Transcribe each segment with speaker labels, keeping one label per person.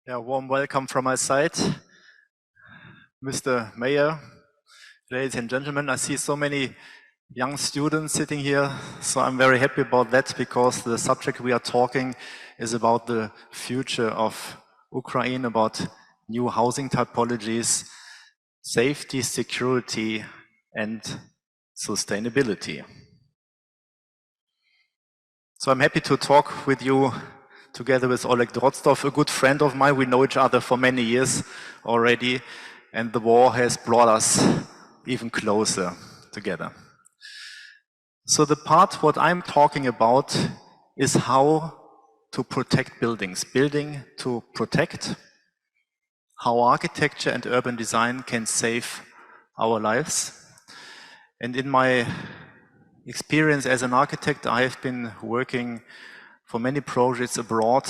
Speaker 1: Yeah, warm welcome from my side. Mr. Mayor, ladies and gentlemen, I see so many young students sitting here, so I'm very happy about that because the subject we are talking is about the future of Ukraine, about new housing typologies, safety, security, and sustainability. So I'm happy to talk with you together with Oleg Drozdov, a good friend of mine. We know each other for many years already, and the war has brought us even closer together. So the part what I'm talking about is how to protect buildings, building to protect, how architecture and urban design can save our lives. And in my experience as an architect, I have been working for many projects abroad,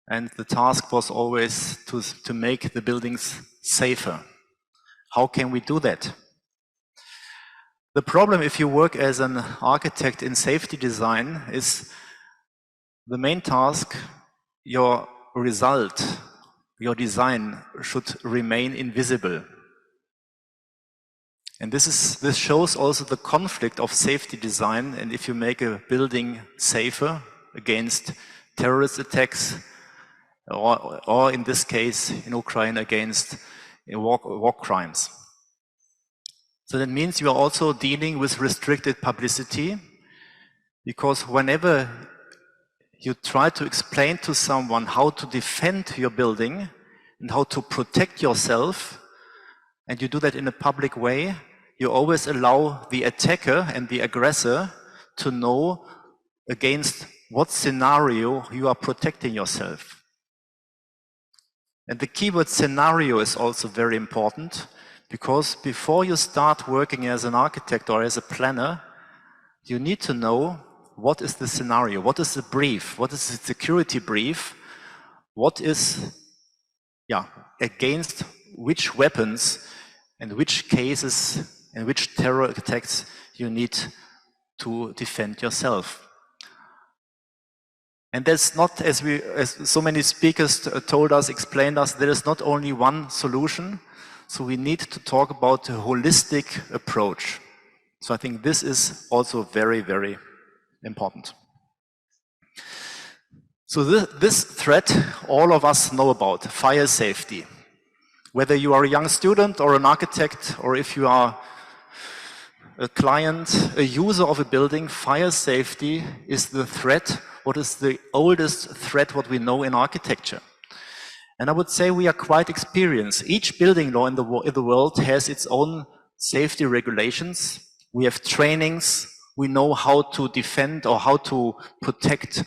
Speaker 1: and the task was always to make the buildings safer. How can we do that? The problem if you work as an architect in safety design is the main task, your result, your design should remain invisible. And this shows also the conflict of safety design, and if you make a building safer against terrorist attacks, or in this case, in Ukraine, against war crimes. So that means you are also dealing with restricted publicity, because whenever you try to explain to someone how to defend your building and how to protect yourself, and you do that in a public way, you always allow the attacker and the aggressor to know against what scenario you are protecting yourself. And the keyword scenario is also very important, because before you start working as an architect or as a planner, you need to know what is the scenario, what is the brief, what is the security brief, what is, against which weapons and which cases and which terror attacks you need to defend yourself. And that's not, as so many speakers told us, explained us, there is not only one solution. So we need to talk about a holistic approach. So I think this is also very, very important. So this threat, all of us know about, fire safety. Whether you are a young student or an architect, or if you are a client, a user of a building, fire safety is the threat. What is the oldest threat what we know in architecture? And I would say we are quite experienced. Each building law in the world has its own safety regulations. We have trainings. We know how to defend or how to protect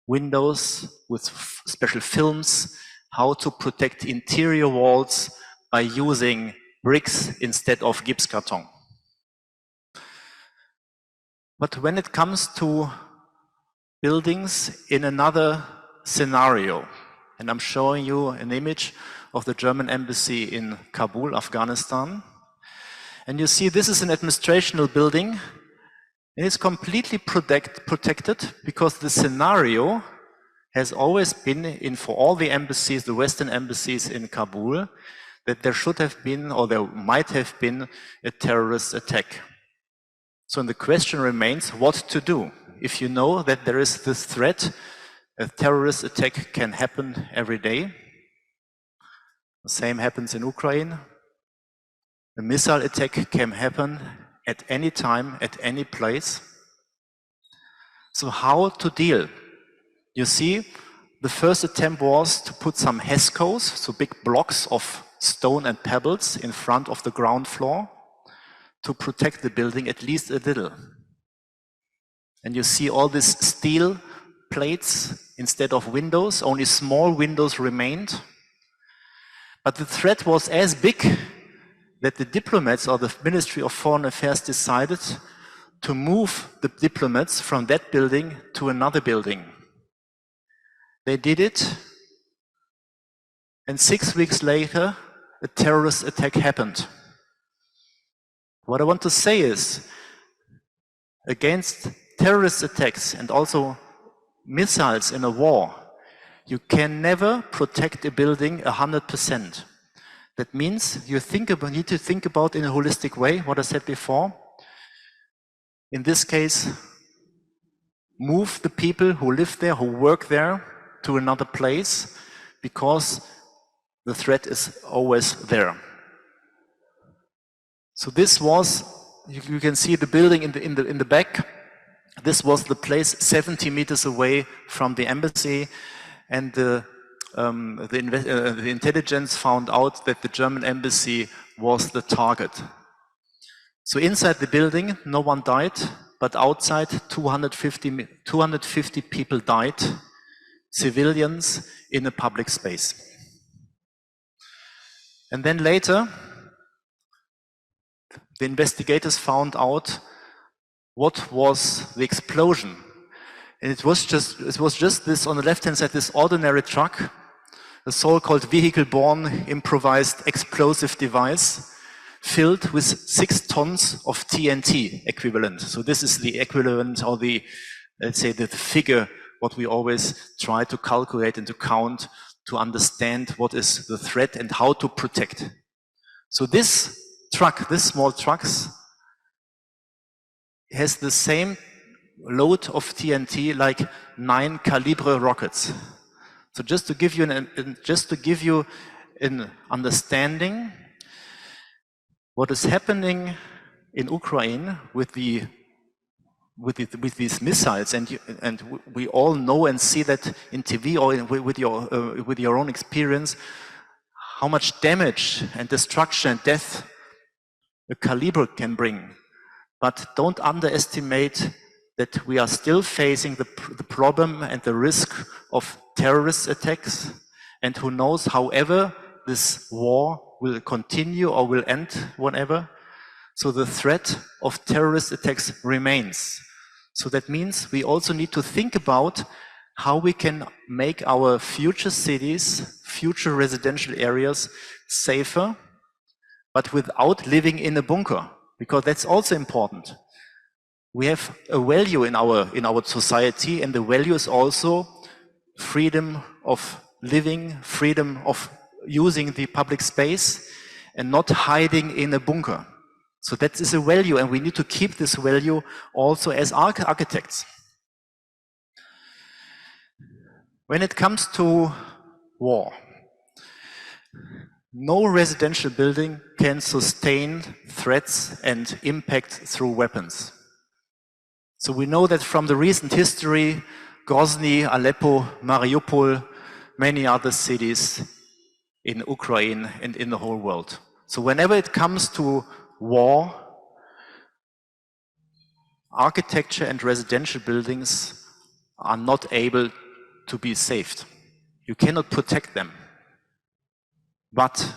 Speaker 1: windows with special films, how to protect interior walls by using bricks instead of gipskarton. But when it comes to buildings in another scenario, and I'm showing you an image of the German embassy in Kabul, Afghanistan. And you see this is an administrational building, and it's completely protected because the scenario has always been for all the embassies, the Western embassies in Kabul, that there should have been, or there might have been, a terrorist attack. So the question remains what to do. If you know that there is this threat, a terrorist attack can happen every day. The same happens in Ukraine. A missile attack can happen at any time, at any place. So how to deal? You see, the first attempt was to put some HESCOs, so big blocks of stone and pebbles in front of the ground floor to protect the building at least a little. And you see all these steel plates instead of windows, only small windows remained. But the threat was as big that the diplomats or the Ministry of Foreign Affairs decided to move the diplomats from that building to another building. They did it, and 6 weeks later, a terrorist attack happened. What I want to say is, against terrorist attacks and also missiles in a war, You can never protect a building 100%. That means you need to think about in a holistic way, what I said before. In this case, move the people who live there, who work there, to another place, because the threat is always there. So this was, you can see the building in the back. This was the place 70 meters away from the embassy, and the intelligence found out that the German embassy was the target. So inside the building, no one died, but outside 250 people died, civilians in a public space. And then later, the investigators found out what was the explosion. And it was just this, on the left-hand side, this ordinary truck, a so-called vehicle-borne improvised explosive device filled with 6 tons of TNT equivalent. So this is the equivalent, or the, let's say, the figure, what we always try to calculate and to count to understand what is the threat and how to protect. So this truck, this small trucks, has the same load of TNT like 9 calibre rockets. So just to give you an understanding, what is happening in Ukraine with these missiles, and we all know and see that in TV or with your own experience, how much damage and destruction and death a caliber can bring. But don't underestimate that we are still facing the problem and the risk of terrorist attacks, and who knows, however this war will continue or will end, whenever. So the threat of terrorist attacks remains. So that means we also need to think about how we can make our future cities, future residential areas safer, but without living in a bunker, because that's also important. We have a value in our society, and the value is also freedom of living, freedom of using the public space, and not hiding in a bunker. So that is a value, and we need to keep this value also as architects. When it comes to war, no residential building can sustain threats and impact through weapons. So we know that from the recent history, Grozny, Aleppo, Mariupol, many other cities in Ukraine and in the whole world. So whenever it comes to war, architecture and residential buildings are not able to be saved. You cannot protect them. But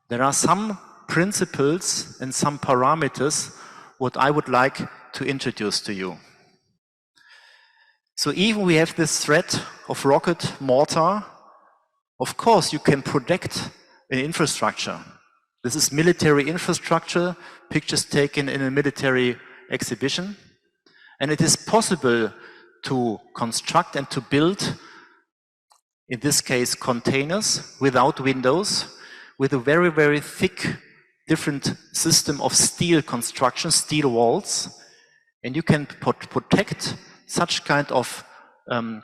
Speaker 1: there are some principles and some parameters what I would like to introduce to you. So even we have this threat of rocket mortar, of course you can protect an infrastructure. This is military infrastructure, pictures taken in a military exhibition. And it is possible to construct and to build, in this case, containers without windows, with a very, very thick, different system of steel construction, steel walls. And you can protect such kind of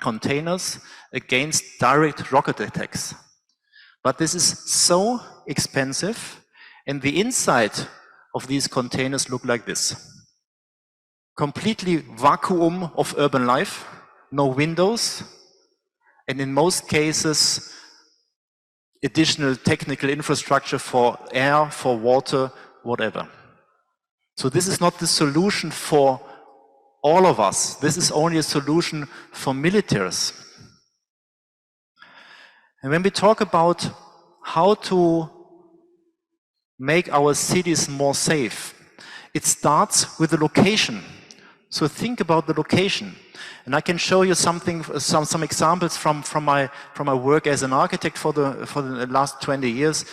Speaker 1: containers against direct rocket attacks. But this is so expensive, and the inside of these containers look like this. Completely vacuum of urban life, no windows, and in most cases, additional technical infrastructure for air, for water, whatever. So this is not the solution for all of us. This is only a solution for militaries. And when we talk about how to make our cities more safe, it starts with the location. So think about the location. And I can show you something, some examples from my work as an architect for the last 20 years,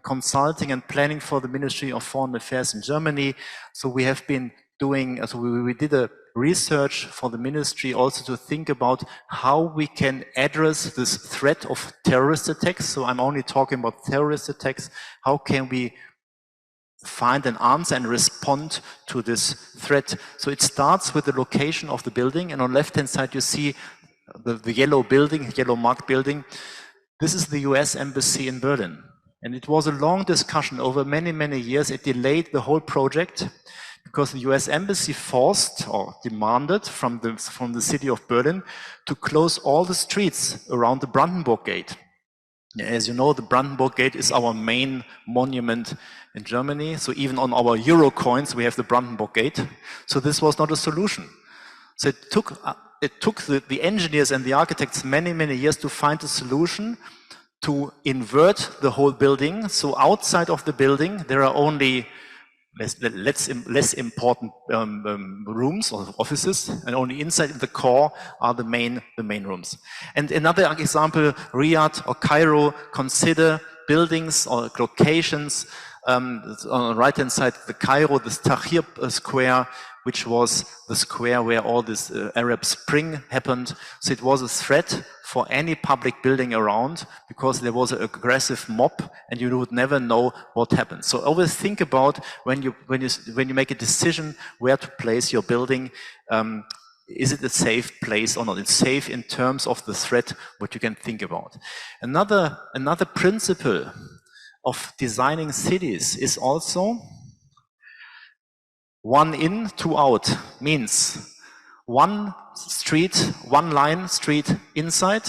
Speaker 1: consulting and planning for the Ministry of Foreign Affairs in Germany. So we have been doing, so we did a research for the ministry also to think about how we can address this threat of terrorist attacks. So I'm only talking about terrorist attacks. How can we find an answer and respond to this threat? So it starts with the location of the building, and on the left-hand side you see the yellow building, yellow marked building. This is the US Embassy in Berlin. And it was a long discussion over many, many years. It delayed the whole project because the US Embassy forced or demanded from the city of Berlin to close all the streets around the Brandenburg Gate. As you know, the Brandenburg Gate is our main monument in Germany. So even on our euro coins, we have the Brandenburg Gate. So this was not a solution. So it took the engineers and the architects many, many years to find a solution to invert the whole building. So outside of the building, there are only less important rooms or offices, and only inside the core are the main rooms. And another example, Riyadh or Cairo, consider buildings or locations. On the right-hand side, the Cairo, the Tahrir Square, which was the square where all this Arab Spring happened. So it was a threat for any public building around because there was an aggressive mob and you would never know what happened. So always think about when you make a decision where to place your building, is it a safe place or not? It's safe in terms of the threat, what you can think about. Another principle of designing cities is also one in, two out, means one line street inside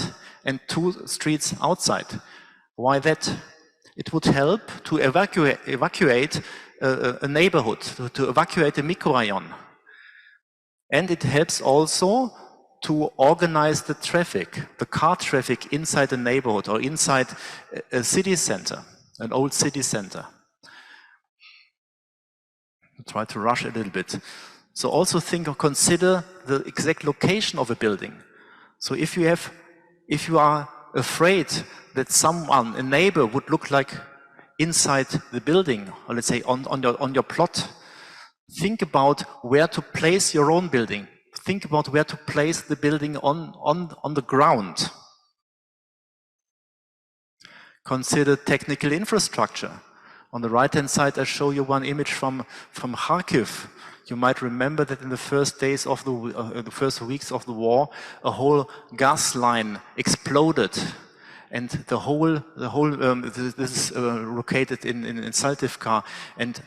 Speaker 1: and two streets outside. Why that? It would help to evacuate a neighborhood, to evacuate a microrayon. And it helps also to organize the traffic, the car traffic inside a neighborhood or inside a city center, an old city center. Try to rush a little bit. So also consider the exact location of a building. So if you are afraid that someone, a neighbor, would look like inside the building, or let's say on your plot, think about where to place your own building. Think about where to place the building on the ground. Consider technical infrastructure. On the right-hand side, I show you one image from Kharkiv. You might remember that in the first days of the first weeks of the war, a whole gas line exploded, and this is located in Saltivka, and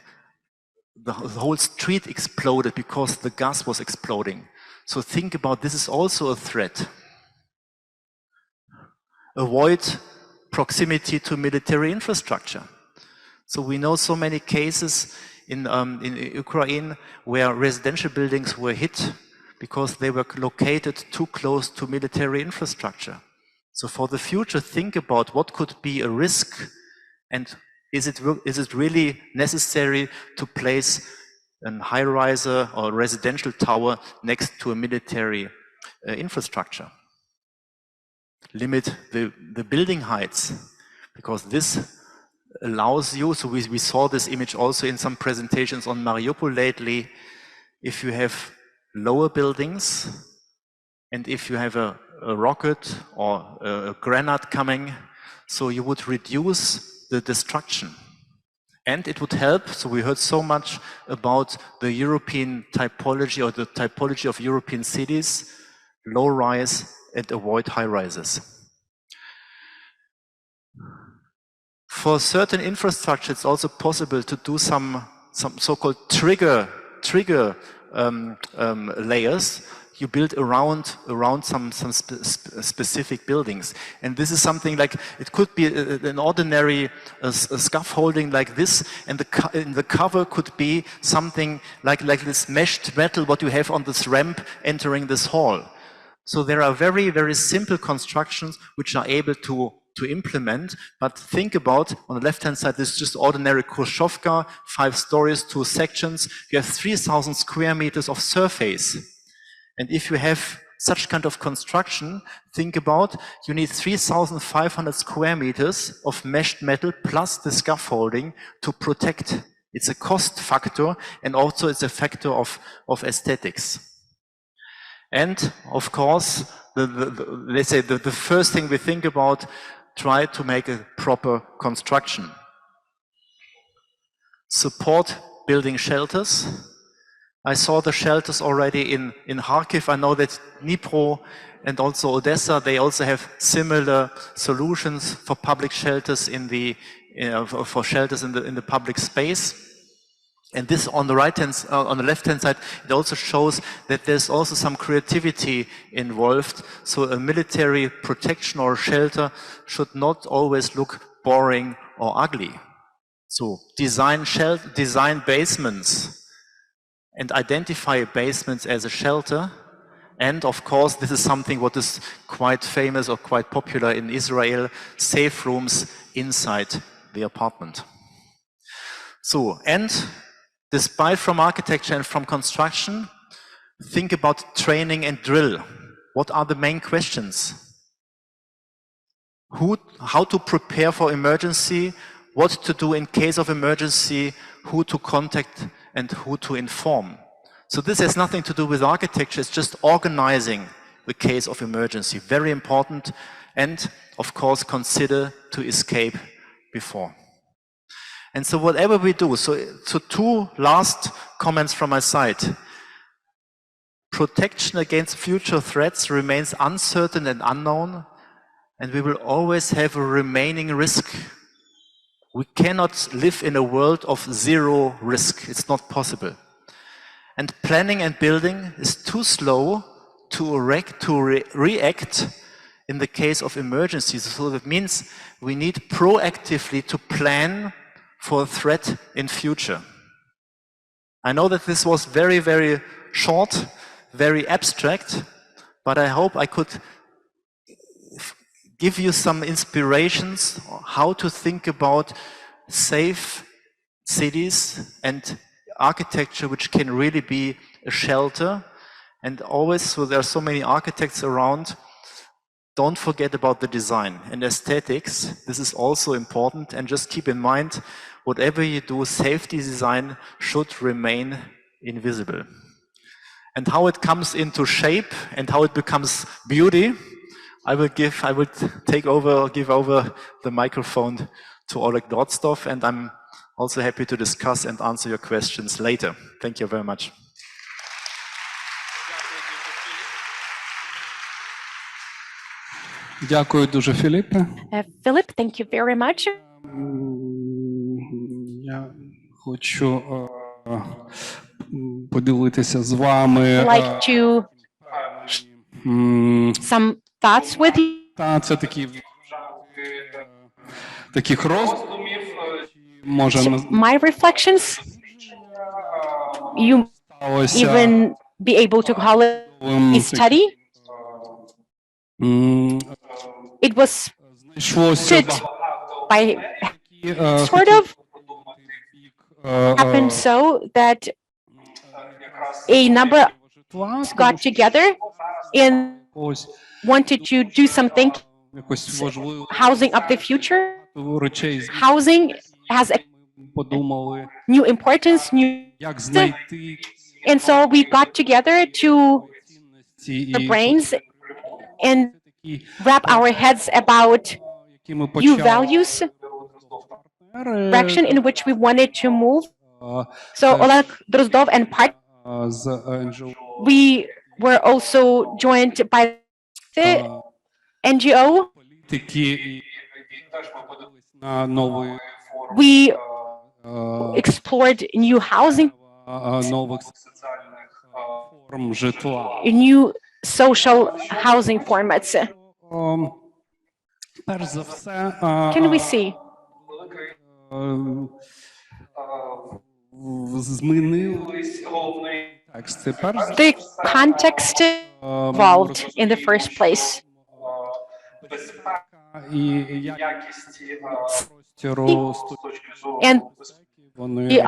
Speaker 1: the whole street exploded because the gas was exploding. So think about, this is also a threat. Avoid proximity to military infrastructure. So we know so many cases in Ukraine where residential buildings were hit because they were located too close to military infrastructure. So for the future, think about what could be a risk, and is it really necessary to place a high-rise or residential tower next to a military infrastructure? Limit the building heights, because this allows you, so we saw this image also in some presentations on Mariupol lately, if you have lower buildings and if you have a rocket or a grenade coming, so you would reduce the destruction. And it would help, so we heard so much about the European typology or the typology of European cities, low rise and avoid high rises. For certain infrastructure, it's also possible to do some so-called trigger layers. You build around some specific buildings, and this is something like, it could be an ordinary scaffolding like this, and the cover could be something like this meshed metal what you have on this ramp entering this hall. So there are very, very simple constructions which are able to implement, but think about, on the left-hand side, this is just ordinary Khrushchevka, 5 stories, 2 sections. You have 3,000 square meters of surface. And if you have such kind of construction, think about, you need 3,500 square meters of meshed metal plus the scaffolding to protect. It's a cost factor, and also it's a factor of aesthetics. And of course, let's say the first thing we think about, try to make a proper construction. Support building shelters. I saw the shelters already in Kharkiv. I know that Dnipro and also Odessa, they also have similar solutions for public shelters for shelters in the public space. And this on the on the left-hand side, it also shows that there's also some creativity involved. So a military protection or shelter should not always look boring or ugly. So design basements and identify basements as a shelter. And of course, this is something what is quite famous or quite popular in Israel, safe rooms inside the apartment. So, and despite from architecture and from construction, think about training and drill. What are the main questions? How to prepare for emergency, what to do in case of emergency, who to contact and who to inform. So this has nothing to do with architecture, it's just organizing the case of emergency. Very important, and of course consider to escape before. And so whatever we do, so two last comments from my side. Protection against future threats remains uncertain and unknown, and we will always have a remaining risk. We cannot live in a world of zero risk. It's not possible. And planning and building is too slow to react in the case of emergencies. So that means we need proactively to plan for a threat in future. I know that this was very, very short, very abstract, but I hope I could give you some inspirations on how to think about safe cities and architecture which can really be a shelter. And always, so there are so many architects around, don't forget about the design and aesthetics. This is also important, and just keep in mind, whatever you do, safety design should remain invisible. And how it comes into shape and how it becomes beauty, I will give over the microphone to Oleg Drozdov, and I'm also happy to discuss and answer your questions later. Thank you very much.
Speaker 2: Дякую дуже, Філіппе.
Speaker 3: Philip, thank you very much.
Speaker 2: Я хочу поділитися з вами
Speaker 3: I'd like to some thoughts with you.
Speaker 2: Це таких роздумів, може
Speaker 3: my reflections. You even be able to call it a study. It was stood by sort of happened so that a number got together and wanted to do something. Housing of the future. Housing has a new importance, and so we got together to the brains and wrap our heads about new values, direction in which we wanted to move. So Oleg Drozdov and part, we were also joined by the NGO. We explored new housing, new social housing formats. Can we see? The context evolved in the first place. And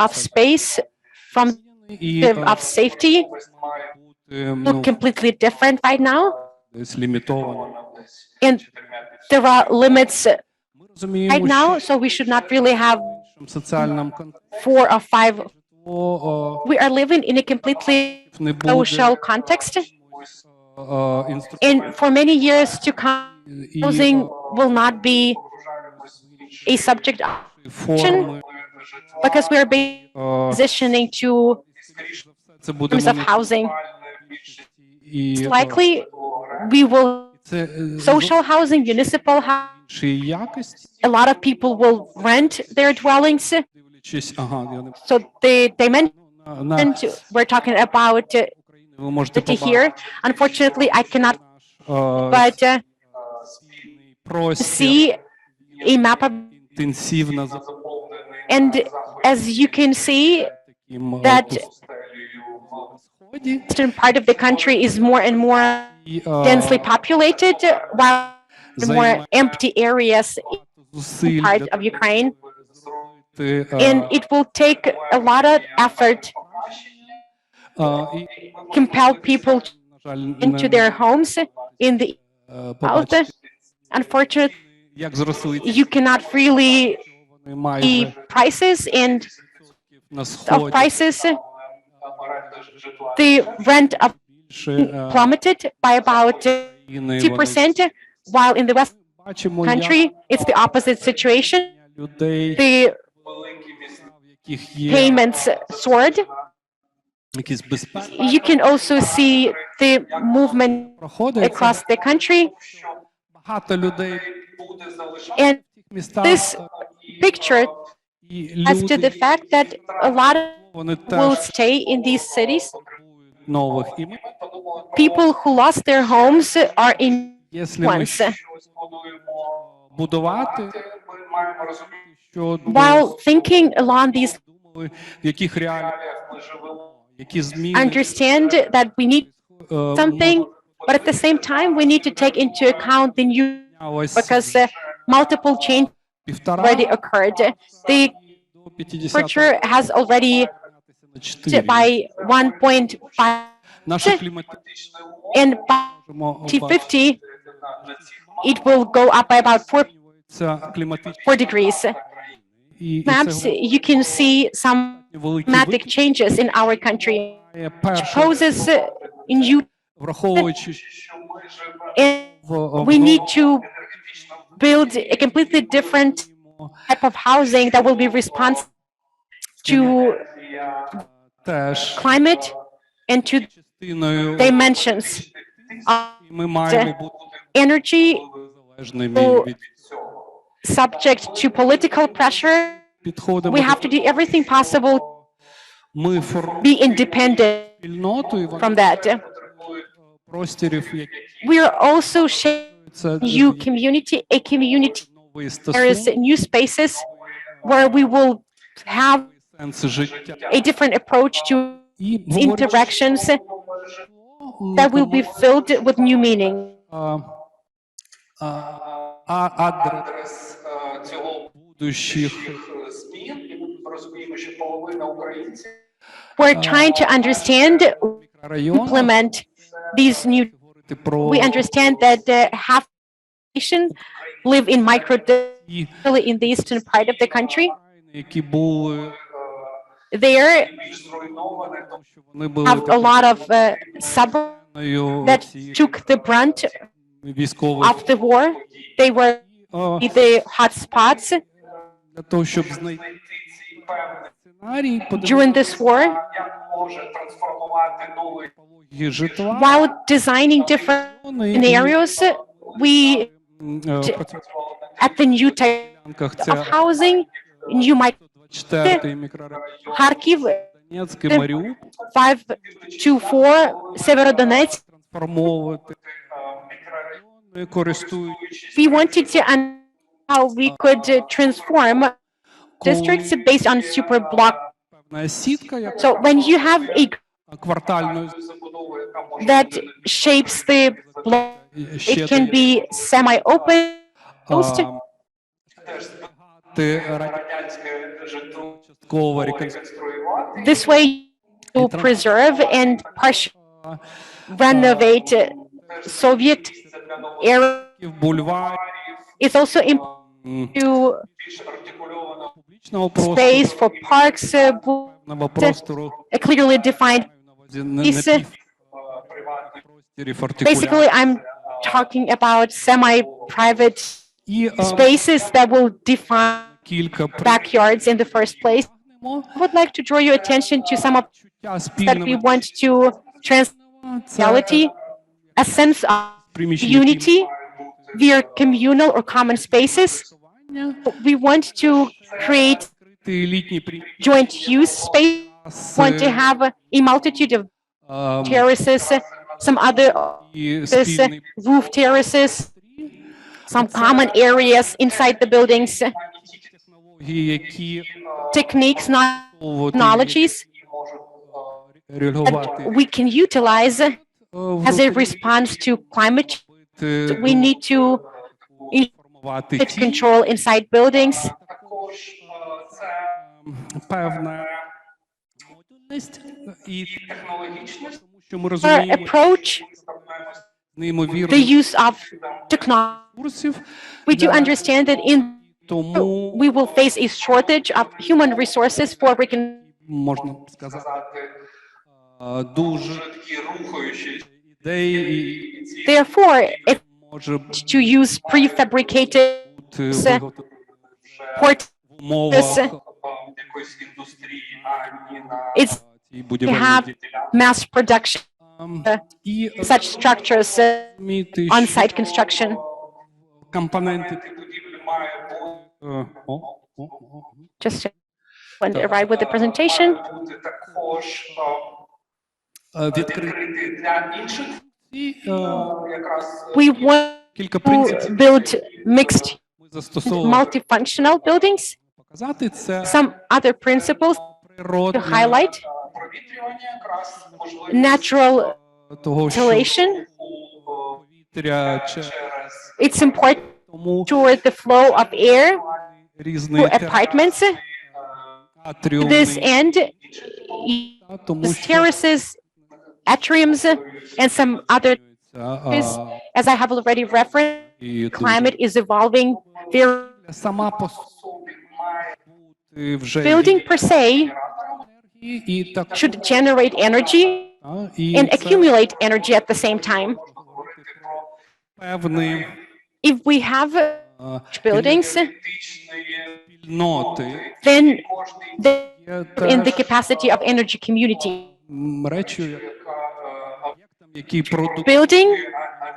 Speaker 3: of space from of safety look completely different right now. And there are limits right now, so we should not really have 4 or 5. We are living in a completely social context, And for many years to come, housing will not be a subject of action because we are transitioning to terms of housing. It's likely we will social housing, municipal housing. A lot of people will rent their dwellings. So the dimension we're talking about here. Unfortunately, I cannot, but see a map of, and as you can see, that eastern part of the country is more and more densely populated, while more empty areas in part of Ukraine. And it will take a lot of effort compel people into their homes in the south. Unfortunately, you cannot really see prices and of prices. The rent of plummeted by about 50%, while in the west country it's the opposite situation. The payments soared. You can also see the movement across the country. And this picture adds to the fact that a lot of will stay in these cities. People who lost their homes are in ones. While thinking along these, understand that we need something, but at the same time we need to take into account the new, because multiple changes already occurred. The temperature has already by 1.5, and by 2050 it will go up by about 4 degrees. Maps, you can see some climatic changes in our country, which poses new, and we need to build a completely different type of housing that will be responsive to climate and to dimensions of energy, subject to political pressure. We have to do everything possible to be independent from that. We are also shaping new community, a community. There is new spaces where we will have a different approach to interactions that will be filled with new meaning. We're trying to understand, implement these new. We understand that half the nation live in in the eastern part of the country. There have a lot of suburbs that took the brunt of the war. They were the hot spots during this war. While designing different scenarios, we at the new type of housing, new Kharkiv, 524, Severodonetsk. We wanted to understand how we could transform districts based on super block. So when you have a that shapes the block, it can be semi-open, this way to preserve and partially renovate Soviet era. It's also important to space for parks, a clearly defined piece. Basically, I'm talking about semi-private spaces that will define backyards in the first place. I would like to draw your attention to some of that we want to translate reality, a sense of unity via communal or common spaces. We want to create joint use space. We want to have a multitude of terraces, some other roof terraces, some common areas inside the buildings, techniques, not technologies that we can utilize as a response to climate change. We need to control inside buildings. Our approach, the use of technology. We do understand that we will face a shortage of human resources for therefore, to use prefabricated it's to have mass production, such structures, on-site construction. Just when to arrive with the presentation. We want to build mixed, multifunctional buildings. Some other principles to highlight: natural ventilation. It's important to the flow of air to apartments. To this end, terraces, atriums, and some other. As I have already referenced, climate is evolving very. Building per se should generate energy and accumulate energy at the same time. If we have buildings, then in the capacity of energy community. Building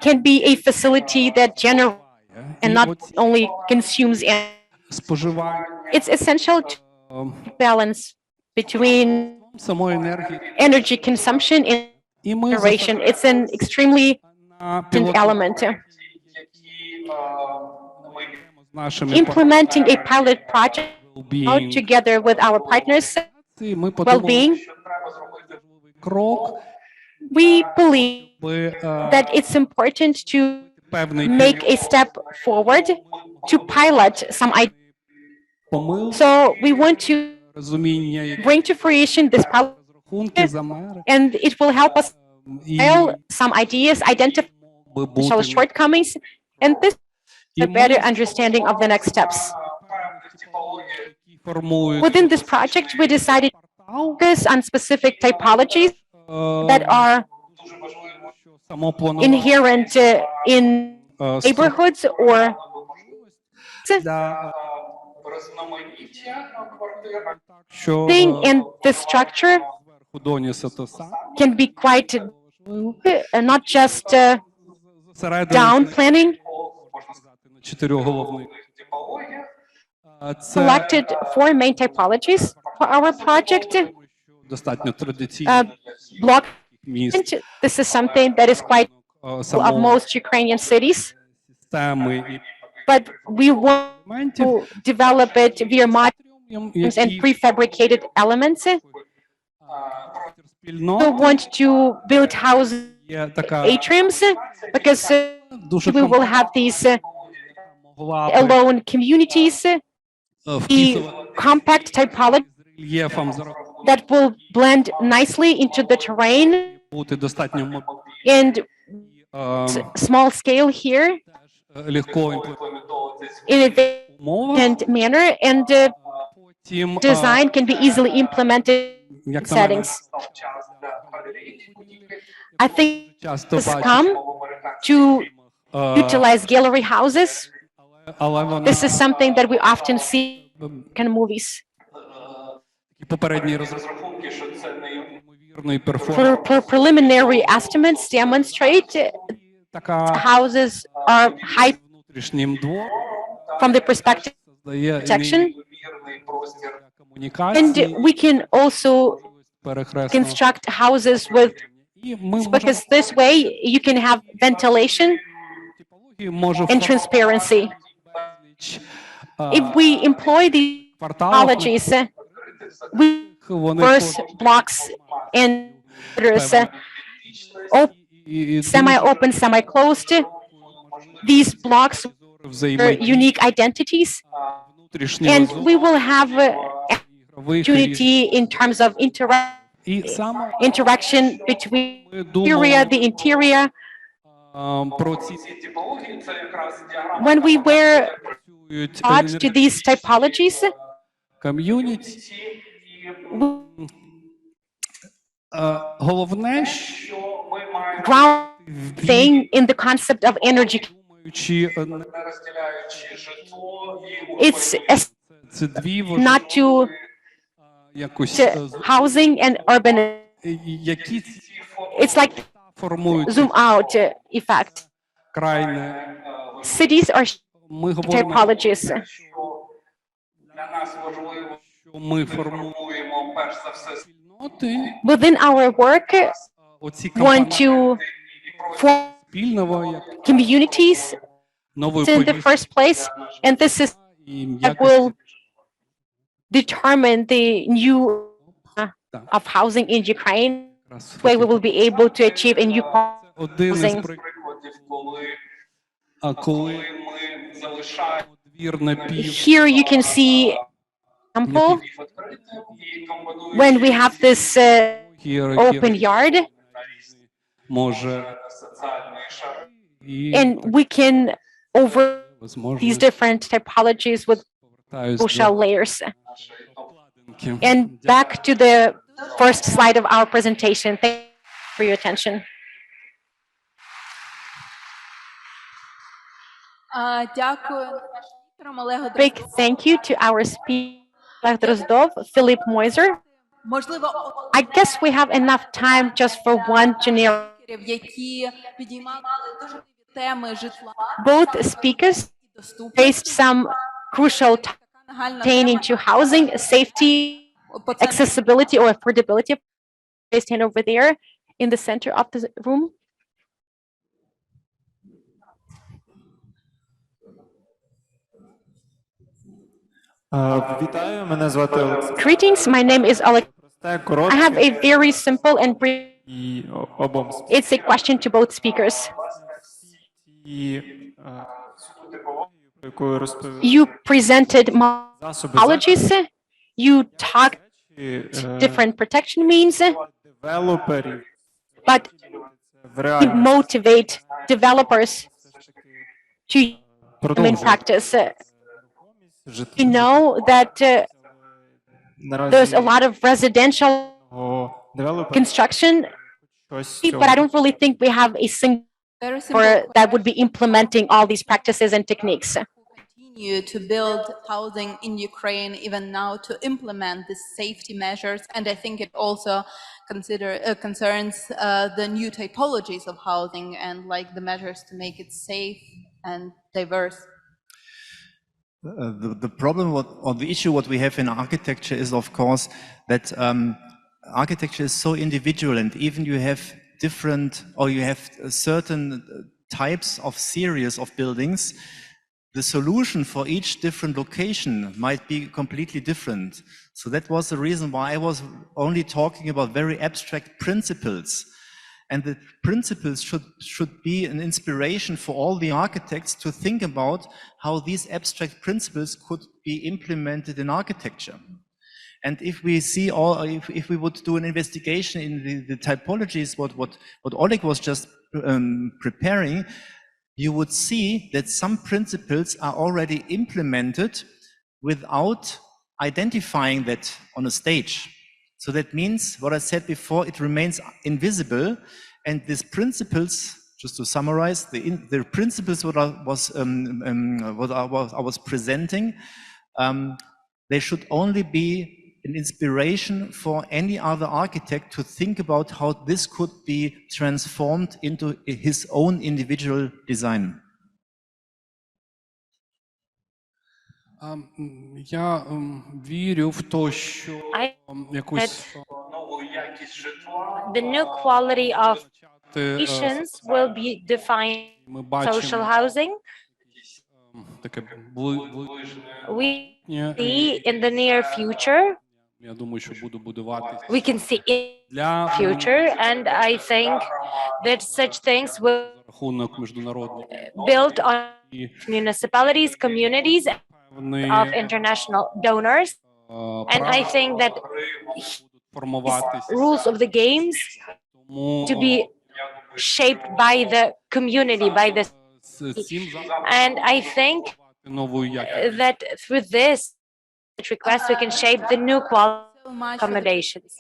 Speaker 3: can be a facility that generates and not only consumes energy. It's essential to balance between energy consumption and generation. It's an extremely important element. Implementing a pilot project together with our partners, well-being, we believe that it's important to make a step forward to pilot some ideas. So we want to bring to fruition this pilot, and it will help us some ideas, identify potential shortcomings, and this is a better understanding of the next steps. Within this project, we decided to focus on specific typologies that are inherent in neighborhoods or and the structure can be quite not just down planning. Selected 4 main typologies for our project. Block. This is something that is quite of most Ukrainian cities, but we want to develop it via modules and prefabricated elements. We want to build houses, atriums, because we will have these alone communities, the compact typology that will blend nicely into the terrain and small scale here in a efficient manner, and design can be easily implemented in settings. I think
Speaker 2: часто
Speaker 3: has
Speaker 2: бачу,
Speaker 3: come to utilize gallery houses.
Speaker 2: але вони
Speaker 3: This is something that we often see in movies.
Speaker 2: попередні розрахунки, що це неймовірний перформанс.
Speaker 3: Preliminary estimates demonstrate
Speaker 2: Така
Speaker 3: houses are high
Speaker 2: внутрішнім двором
Speaker 3: from the perspective
Speaker 2: дає
Speaker 3: protection,
Speaker 2: неймовірний простір
Speaker 3: and
Speaker 2: комунікації,
Speaker 3: we can also
Speaker 2: перехресного.
Speaker 3: construct houses with,
Speaker 2: І ми
Speaker 3: because this way you can have ventilation and transparency. If we employ these technologies, we first blocks and semi-open, semi-closed. These blocks are unique identities, and we will have opportunity in terms of interaction between the interior. When we were taught to these typologies,
Speaker 2: головне, що ми маємо
Speaker 3: ground thing in the concept of energy. It's not to housing and urban. It's like zoom out effect. Cities are typologies. Within our work, want to form communities in the first place, and this is that will determine the new of housing in Ukraine. This way we will be able to achieve a new housing. Here you can see example when we have this open yard, and we can over these different typologies with social layers. And back to the first slide of our presentation. Thank you for your attention. Big thank you to our speaker, Oleg Drozdov, Philipp Meuser. I guess we have enough time just for one generic. Both speakers raised some crucial pertaining to housing, safety, accessibility, or affordability. Raised hand over there in the center of the room. Greetings, my name is Oleg. I have a very simple and brief. It's a question to both speakers. You presented methodologies, you talked different protection means, but motivate developers to in practice. You know that there's a lot of residential construction, but I don't really think we have a single that would be implementing all these practices and techniques.
Speaker 4: Continue to build housing in Ukraine even now to implement the safety measures, and I think it also concerns the new typologies of housing and like the measures to make it safe and diverse.
Speaker 1: The problem or the issue what we have in architecture is, of course, that architecture is so individual, and even you have different, or you have certain types of series of buildings, the solution for each different location might be completely different. So that was the reason why I was only talking about very abstract principles. And the principles should be an inspiration for all the architects to think about how these abstract principles could be implemented in architecture. And if we see if we would do an investigation in the typologies, what Oleg was just preparing, you would see that some principles are already implemented without identifying that on a stage. So that means, what I said before, it remains invisible, and these principles, just to summarize, the principles what I was presenting, they should only be an inspiration for any other architect to think about how this could be transformed into his own individual design.
Speaker 2: Я вірю в те, що якусь
Speaker 3: The new quality of nations will be defined
Speaker 2: ми
Speaker 3: social
Speaker 2: бачимо
Speaker 3: housing.
Speaker 2: таке
Speaker 3: We see in the near future,
Speaker 2: я думаю, що буду будуватися
Speaker 3: we can see in
Speaker 2: для
Speaker 3: the future, and I think that such things will
Speaker 2: за рахунок міжнародних
Speaker 3: build on municipalities, communities of
Speaker 2: вони
Speaker 3: international donors. And I think that
Speaker 2: формуватися.
Speaker 3: rules of the games
Speaker 2: Тому
Speaker 3: to be shaped by the community, by the
Speaker 2: з цим
Speaker 3: and I think
Speaker 2: новою якістю.
Speaker 3: that through this request we can shape the new quality
Speaker 4: So much for the
Speaker 3: accommodations.